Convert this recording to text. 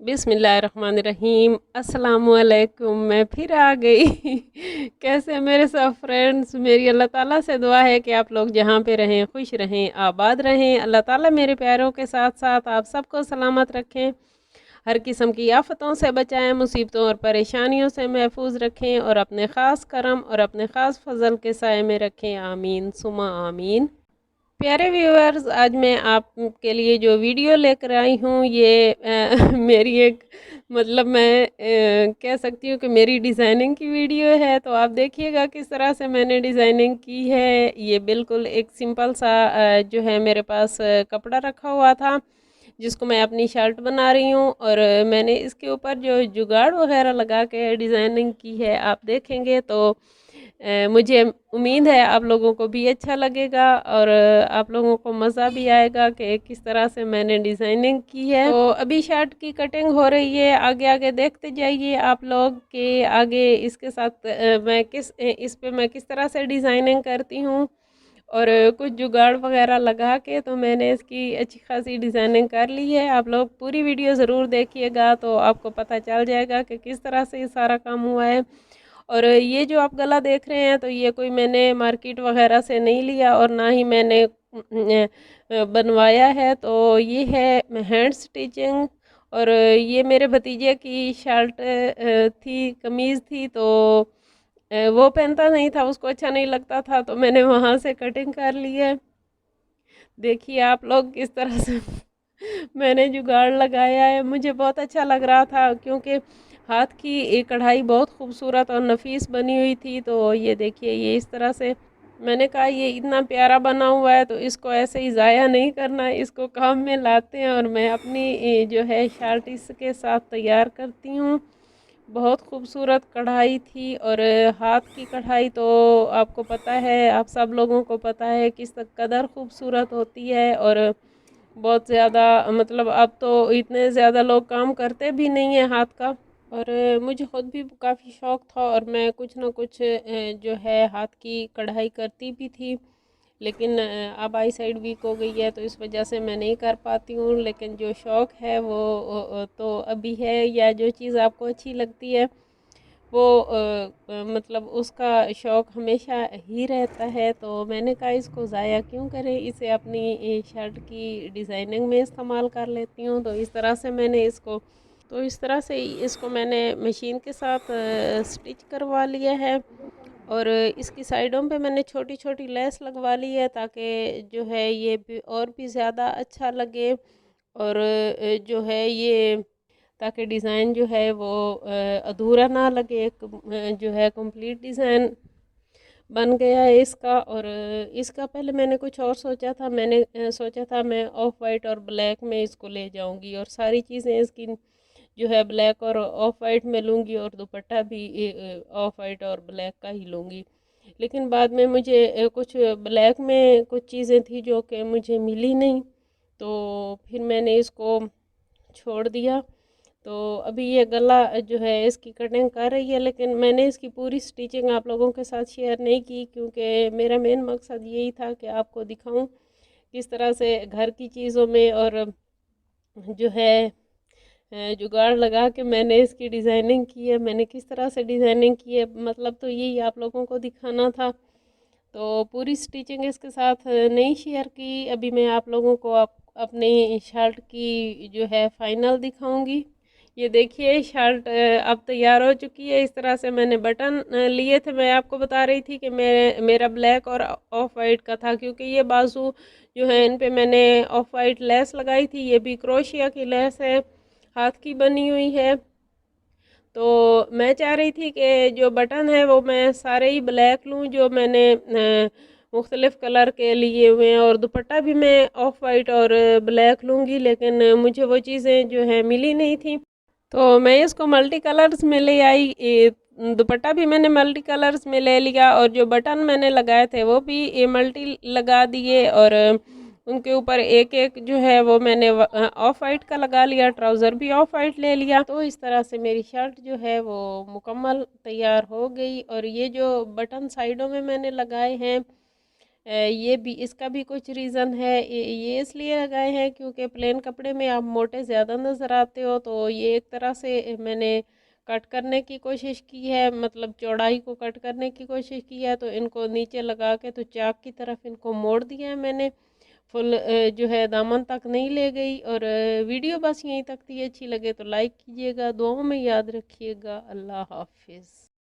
बिस्मिल्लाहिर्रहमानिर्रहीम। अस्सलामुअलैकुम। मैं फिर आ गई। कैसे मेरे सब फ्रेंड्स। मेरी अल्लाह ताला से दुआ है कि आप लोग जहाँ पे रहें खुश रहें, आबाद रहें। अल्लाह ताला मेरे प्यारों के साथ साथ आप सबको सलामत रखें, हर किस्म की आफतों से बचाएं, मुसीबतों और परेशानियों से महफूज रखें और अपने ख़ास करम और अपने ख़ास फजल के साए में रखें। आमीन सुमा आमीन। प्यारे व्यूअर्स, आज मैं आपके लिए जो वीडियो लेकर आई हूँ ये मेरी एक मतलब मैं कह सकती हूँ कि मेरी डिज़ाइनिंग की वीडियो है। तो आप देखिएगा किस तरह से मैंने डिज़ाइनिंग की है। ये बिल्कुल एक सिंपल सा जो है मेरे पास कपड़ा रखा हुआ था जिसको मैं अपनी शर्ट बना रही हूँ, और मैंने इसके ऊपर जो जुगाड़ वगैरह लगा के डिज़ाइनिंग की है आप देखेंगे तो मुझे उम्मीद है आप लोगों को भी अच्छा लगेगा और आप लोगों को मज़ा भी आएगा कि किस तरह से मैंने डिज़ाइनिंग की है। तो अभी शर्ट की कटिंग हो रही है, आगे आगे देखते जाइए आप लोग कि आगे इसके साथ इस पे मैं किस तरह से डिज़ाइनिंग करती हूँ। और कुछ जुगाड़ वगैरह लगा के तो मैंने इसकी अच्छी खासी डिज़ाइनिंग कर ली है। आप लोग पूरी वीडियो ज़रूर देखिएगा तो आपको पता चल जाएगा कि किस तरह से ये सारा काम हुआ है। और ये जो आप गला देख रहे हैं तो ये कोई मैंने मार्केट वगैरह से नहीं लिया और ना ही मैंने बनवाया है। तो ये है हैंड स्टिचिंग। और ये मेरे भतीजे की शर्ट थी, कमीज़ थी, तो वो पहनता नहीं था, उसको अच्छा नहीं लगता था, तो मैंने वहाँ से कटिंग कर ली है। देखिए आप लोग किस तरह से मैंने जुगाड़ लगाया है। मुझे बहुत अच्छा लग रहा था क्योंकि हाथ की एक कढ़ाई बहुत खूबसूरत और नफीस बनी हुई थी। तो ये देखिए ये इस तरह से मैंने कहा ये इतना प्यारा बना हुआ है तो इसको ऐसे ही ज़ाया नहीं करना, इसको काम में लाते हैं और मैं अपनी जो है शर्ट इसके साथ तैयार करती हूँ। बहुत खूबसूरत कढ़ाई थी और हाथ की कढ़ाई तो आपको पता है, आप सब लोगों को पता है किस कदर खूबसूरत होती है। और बहुत ज़्यादा मतलब अब तो इतने ज़्यादा लोग काम करते भी नहीं है हाथ का। और मुझे ख़ुद भी काफ़ी शौक़ था और मैं कुछ ना कुछ जो है हाथ की कढ़ाई करती भी थी, लेकिन अब आई साइड वीक हो गई है तो इस वजह से मैं नहीं कर पाती हूँ। लेकिन जो शौक़ है वो तो अभी है, या जो चीज़ आपको अच्छी लगती है वो मतलब उसका शौक़ हमेशा ही रहता है। तो मैंने कहा इसको ज़ाया क्यों करें, इसे अपनी शर्ट की डिज़ाइनिंग में इस्तेमाल कर लेती हूँ। तो इस तरह से इसको मैंने मशीन के साथ स्टिच करवा लिया है। और इसकी साइडों पे मैंने छोटी छोटी लेस लगवा ली है ताकि जो है ये भी और भी ज़्यादा अच्छा लगे। और जो है ये ताकि डिज़ाइन जो है वो अधूरा ना लगे, एक जो है कंप्लीट डिज़ाइन बन गया है इसका। और इसका पहले मैंने कुछ और सोचा था, मैंने सोचा था मैं ऑफ वाइट और ब्लैक में इसको ले जाऊंगी और सारी चीज़ें इसकी जो है ब्लैक और ऑफ वाइट में लूँगी और दुपट्टा भी ऑफ वाइट और ब्लैक का ही लूँगी। लेकिन बाद में मुझे कुछ ब्लैक में कुछ चीज़ें थी जो कि मुझे मिली नहीं, तो फिर मैंने इसको छोड़ दिया। तो अभी ये गला जो है इसकी कटिंग कर रही है, लेकिन मैंने इसकी पूरी स्टिचिंग आप लोगों के साथ शेयर नहीं की क्योंकि मेरा मेन मकसद यही था कि आपको दिखाऊं किस तरह से घर की चीज़ों में और जो है जुगाड़ लगा के मैंने इसकी डिज़ाइनिंग की है। मैंने किस तरह से डिज़ाइनिंग की है मतलब तो यही आप लोगों को दिखाना था। तो पूरी स्टिचिंग इसके साथ नहीं शेयर की। अभी मैं आप लोगों को अपनी शर्ट की जो है फाइनल दिखाऊंगी। ये देखिए शर्ट अब तैयार हो चुकी है। इस तरह से मैंने बटन लिए थे, मैं आपको बता रही थी कि मेरा ब्लैक और ऑफ वाइट का था क्योंकि ये बाजू जो है इन पे मैंने ऑफ वाइट लेस लगाई थी। ये भी क्रोशिया की लेस है, हाथ की बनी हुई है। तो मैं चाह रही थी कि जो बटन है वो मैं सारे ही ब्लैक लूँ जो मैंने मुख्तलिफ़ कलर के लिए हुए हैं, और दुपट्टा भी मैं ऑफ वाइट और ब्लैक लूँगी, लेकिन मुझे वो चीज़ें जो है मिली नहीं थी। तो मैं इसको मल्टी कलर्स में ले आई। दुपट्टा भी मैंने मल्टी कलर्स में ले लिया और जो बटन मैंने लगाए थे वो भी ये मल्टी लगा दिए। और उनके ऊपर एक एक जो है वो मैंने ऑफ वाइट का लगा लिया, ट्राउज़र भी ऑफ वाइट ले लिया। तो इस तरह से मेरी शर्ट जो है वो मुकम्मल तैयार हो गई। और ये जो बटन साइडों में मैंने लगाए हैं ये भी, इसका भी कुछ रीज़न है। ये इसलिए लगाए हैं क्योंकि प्लेन कपड़े में आप मोटे ज़्यादा नज़र आते हो, तो ये एक तरह से मैंने कट करने की कोशिश की है, मतलब चौड़ाई को कट करने की कोशिश की है। तो इनको नीचे लगा के तो चाक की तरफ इनको मोड़ दिया है मैंने। फुल जो है दामन तक नहीं ले गई। और वीडियो बस यहीं तक थी। अच्छी लगे तो लाइक कीजिएगा, दुआओं में याद रखिएगा। अल्लाह हाफिज़।